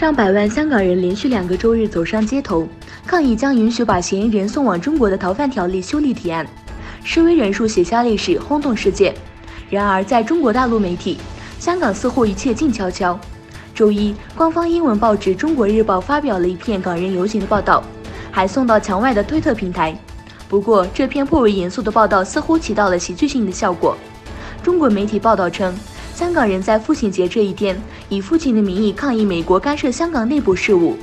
上百万香港人连续2个周日走上街头，抗议将允许把嫌疑人送往中国的逃犯条例修例提案。示威人数写下历史，轰动世界。然而，在中国大陆媒体，香港似乎一切静悄悄。周一，官方英文报纸《中国日报》发表了一篇港人游行的报道，还送到墙外的推特平台。不过，这篇颇为严肃的报道似乎起到了喜剧性的效果。中国媒体报道称，香港人在父亲节这一天，以父亲的名义抗议美国干涉香港内部事务。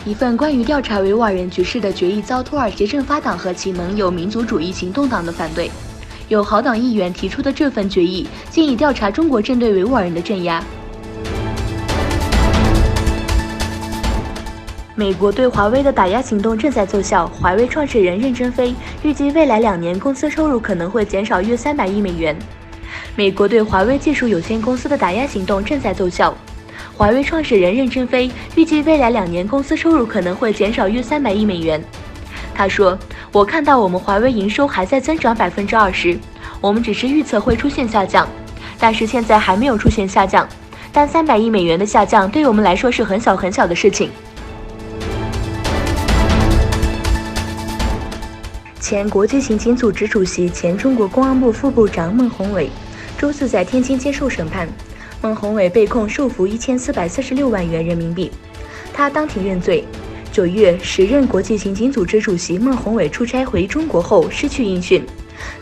一份关于调查维吾尔人局势的决议遭土耳其政法党和其盟友民族主义行动党的反对。有豪党议员提出的这份决议建议调查中国针对维吾尔人的镇压。美国对华为的打压行动正在奏效，华为创始人任正非预计未来2年公司收入可能会减少约300亿美元。美国对华为技术有限公司的打压行动正在奏效，华为创始人任正非预计未来2年公司收入可能会减少约300亿美元。他说：“我看到我们华为营收还在增长20%，我们只是预测会出现下降，但是现在还没有出现下降。但300亿美元的下降对我们来说是很小很小的事情。”前国际刑警组织主席、前中国公安部副部长孟宏伟周四在天津接受审判。孟宏伟被控受罚1446万元人民币，他当庭认罪。9月，时任国际刑警组织主席孟宏伟出差回中国后失去音讯，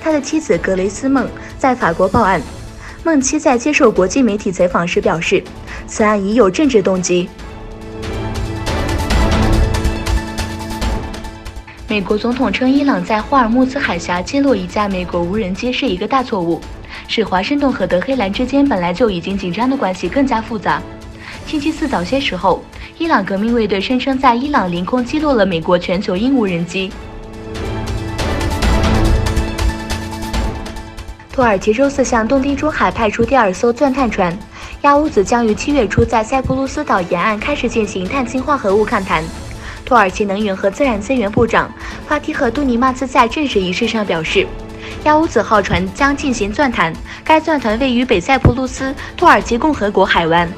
他的妻子格雷斯·孟在法国报案。孟妻在接受国际媒体采访时表示，此案已有政治动机。美国总统称，伊朗在霍尔木兹海峡击落一架美国无人机是一个大错误，使华盛顿和德黑兰之间本来就已经紧张的关系更加复杂。星期四早些时候，伊朗革命卫队声称在伊朗领空击落了美国全球鹰无人机。土耳其周四向东地中海派出第2艘钻探船，亚乌兹将于7月初在塞浦路斯岛沿岸开始进行碳氢化合物勘探。土耳其能源和自然资源部长法提赫·杜尼马兹在正式仪式上表示，亚乌兹号船将进行钻探，该钻探位于北塞浦路斯土耳其共和国海湾。